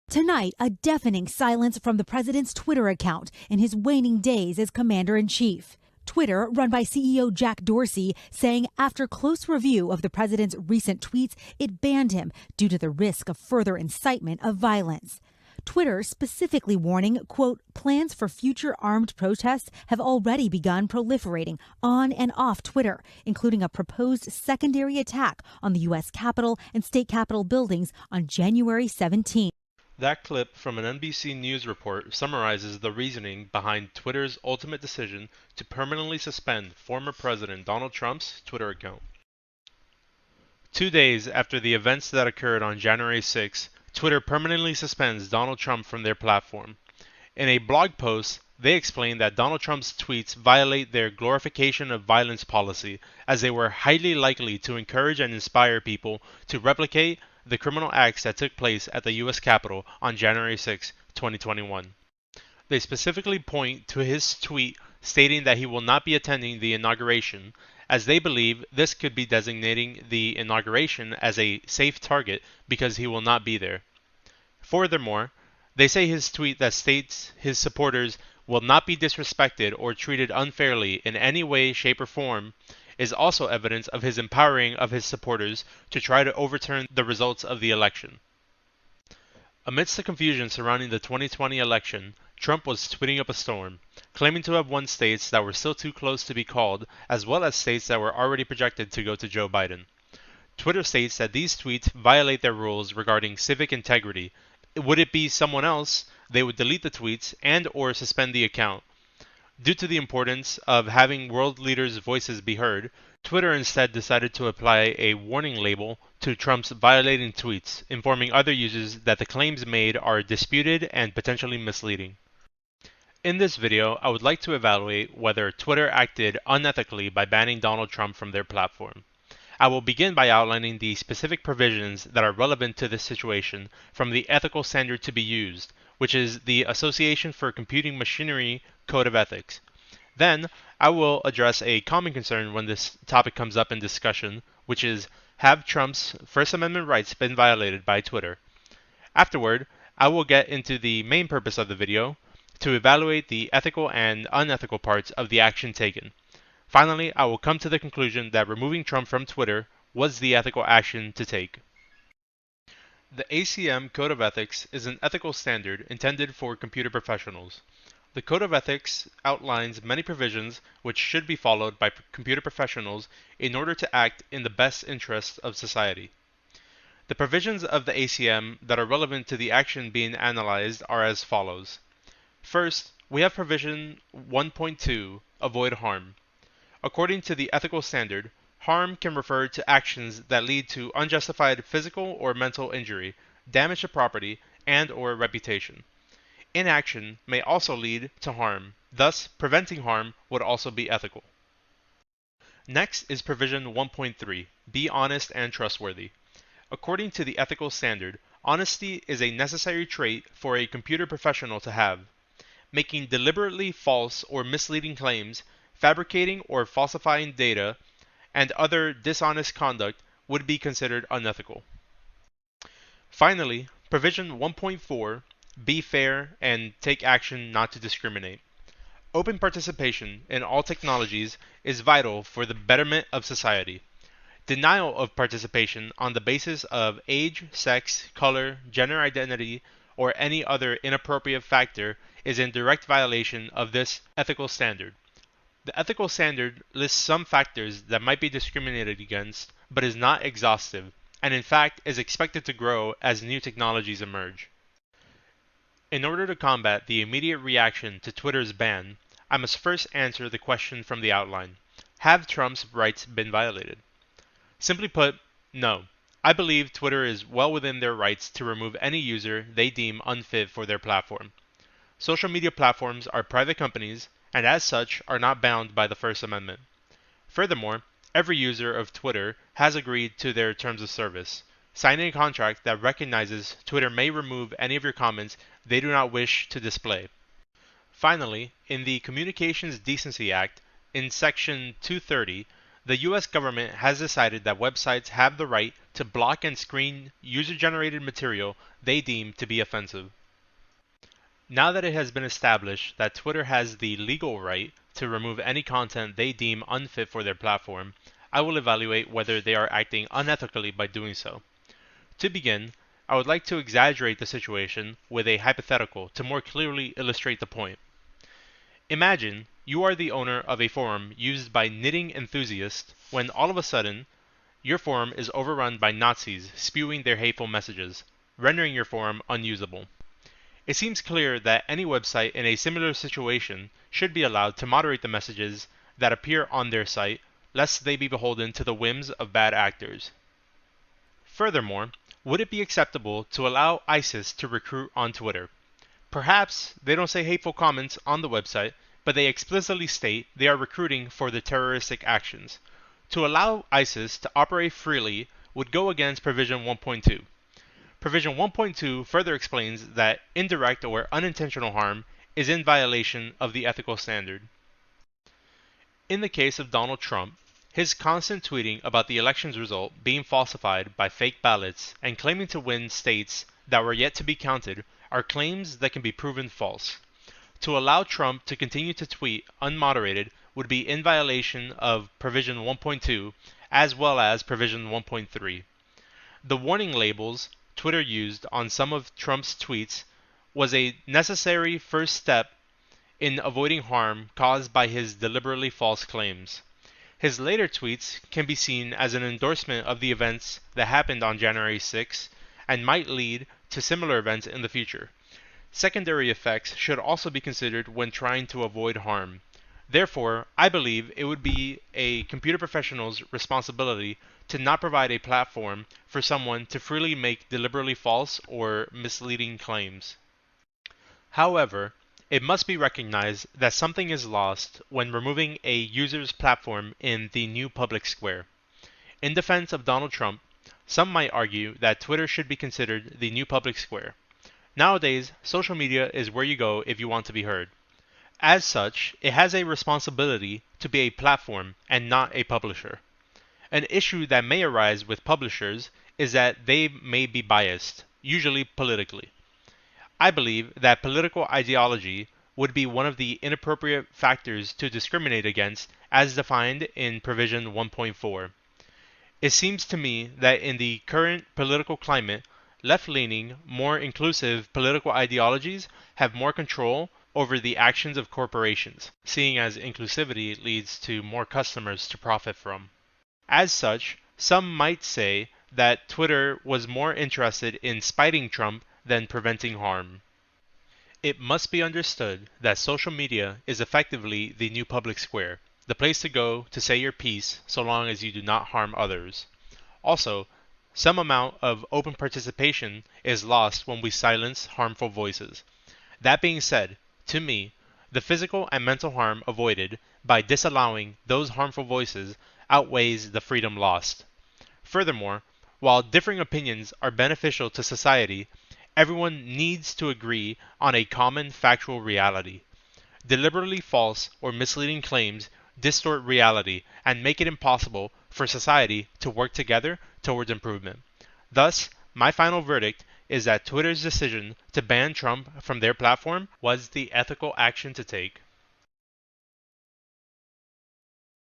Tonight, a deafening silence from the president's Twitter account in his waning days as commander-in-chief. Twitter, run by CEO Jack Dorsey, saying after close review of the president's recent tweets, it banned him due to the risk of further incitement of violence. Twitter specifically warning, quote, plans for future armed protests have already begun proliferating on and off Twitter, including a proposed secondary attack on the U.S. Capitol and state capitol buildings on January 17th. That clip from an NBC News report summarizes the reasoning behind Twitter's ultimate decision to permanently suspend former President Donald Trump's Twitter account. 2 days after the events that occurred on January 6, Twitter permanently suspends Donald Trump from their platform. In a blog post, they explained that Donald Trump's tweets violate their glorification of violence policy, as they were highly likely to encourage and inspire people to replicate the criminal acts that took place at the U.S. Capitol on January 6, 2021. They specifically point to his tweet stating that he will not be attending the inauguration, as they believe this could be designating the inauguration as a safe target because he will not be there. Furthermore, they say his tweet that states his supporters will not be disrespected or treated unfairly in any way, shape, or form is also evidence of his empowering of his supporters to try to overturn the results of the election. Amidst the confusion surrounding the 2020 election, Trump was tweeting up a storm, claiming to have won states that were still too close to be called, as well as states that were already projected to go to Joe Biden. Twitter states that these tweets violate their rules regarding civic integrity. Would it be someone else, they would delete the tweets and or suspend the account. Due to the importance of having world leaders' voices be heard, Twitter instead decided to apply a warning label to Trump's violating tweets, informing other users that the claims made are disputed and potentially misleading. In this video, I would like to evaluate whether Twitter acted unethically by banning Donald Trump from their platform. I will begin by outlining the specific provisions that are relevant to this situation from the ethical standard to be used, which is the Association for Computing Machinery Code of Ethics. Then, I will address a common concern when this topic comes up in discussion, which is, have Trump's First Amendment rights been violated by Twitter? Afterward, I will get into the main purpose of the video, to evaluate the ethical and unethical parts of the action taken. Finally, I will come to the conclusion that removing Trump from Twitter was the ethical action to take. The ACM Code of Ethics is an ethical standard intended for computer professionals. The Code of Ethics outlines many provisions which should be followed by computer professionals in order to act in the best interests of society. The provisions of the ACM that are relevant to the action being analyzed are as follows. First, we have provision 1.2, avoid harm. According to the ethical standard, harm can refer to actions that lead to unjustified physical or mental injury, damage to property, and or reputation. Inaction may also lead to harm, thus preventing harm would also be ethical. Next is provision 1.3, be honest and trustworthy. According to the ethical standard, honesty is a necessary trait for a computer professional to have. Making deliberately false or misleading claims, fabricating or falsifying data, and other dishonest conduct would be considered unethical. Finally, provision 1.4, be fair and take action not to discriminate. Open participation in all technologies is vital for the betterment of society. Denial of participation on the basis of age, sex, color, gender identity, or any other inappropriate factor is in direct violation of this ethical standard. The ethical standard lists some factors that might be discriminated against, but is not exhaustive, and in fact is expected to grow as new technologies emerge. In order to combat the immediate reaction to Twitter's ban, I must first answer the question from the outline. Have Trump's rights been violated? Simply put, no. I believe Twitter is well within their rights to remove any user they deem unfit for their platform. Social media platforms are private companies, and as such are not bound by the First Amendment. Furthermore, every user of Twitter has agreed to their terms of service, signing a contract that recognizes Twitter may remove any of your comments they do not wish to display. Finally, in the Communications Decency Act, in Section 230, The US government has decided that websites have the right to block and screen user-generated material they deem to be offensive. Now that it has been established that Twitter has the legal right to remove any content they deem unfit for their platform, I will evaluate whether they are acting unethically by doing so. To begin, I would like to exaggerate the situation with a hypothetical to more clearly illustrate the point. Imagine you are the owner of a forum used by knitting enthusiasts when all of a sudden your forum is overrun by Nazis spewing their hateful messages, rendering your forum unusable. It seems clear that any website in a similar situation should be allowed to moderate the messages that appear on their site, lest they be beholden to the whims of bad actors. Furthermore, would it be acceptable to allow ISIS to recruit on Twitter? Perhaps they don't say hateful comments on the website, but they explicitly state they are recruiting for their terroristic actions. To allow ISIS to operate freely would go against Provision 1.2. Provision 1.2 further explains that indirect or unintentional harm is in violation of the ethical standard. In the case of Donald Trump, his constant tweeting about the election's result being falsified by fake ballots and claiming to win states that were yet to be counted are claims that can be proven false. To allow Trump to continue to tweet unmoderated would be in violation of Provision 1.2 as well as Provision 1.3. The warning labels Twitter used on some of Trump's tweets was a necessary first step in avoiding harm caused by his deliberately false claims. His later tweets can be seen as an endorsement of the events that happened on January 6 and might lead to similar events in the future. Secondary effects should also be considered when trying to avoid harm. Therefore, I believe it would be a computer professional's responsibility to not provide a platform for someone to freely make deliberately false or misleading claims. However, it must be recognized that something is lost when removing a user's platform in the new public square. In defense of Donald Trump, some might argue that Twitter should be considered the new public square. Nowadays, social media is where you go if you want to be heard. As such, it has a responsibility to be a platform and not a publisher. An issue that may arise with publishers is that they may be biased, usually politically. I believe that political ideology would be one of the inappropriate factors to discriminate against as defined in Provision 1.4. It seems to me that in the current political climate, left-leaning, more inclusive political ideologies have more control over the actions of corporations, seeing as inclusivity leads to more customers to profit from. As such, some might say that Twitter was more interested in spiting Trump than preventing harm. It must be understood that social media is effectively the new public square, the place to go to say your piece so long as you do not harm others. Also, some amount of open participation is lost when we silence harmful voices. That being said, to me, the physical and mental harm avoided by disallowing those harmful voices outweighs the freedom lost. Furthermore, while differing opinions are beneficial to society, everyone needs to agree on a common factual reality. Deliberately false or misleading claims distort reality and make it impossible for society to work together towards improvement. Thus, my final verdict is that Twitter's decision to ban Trump from their platform was the ethical action to take.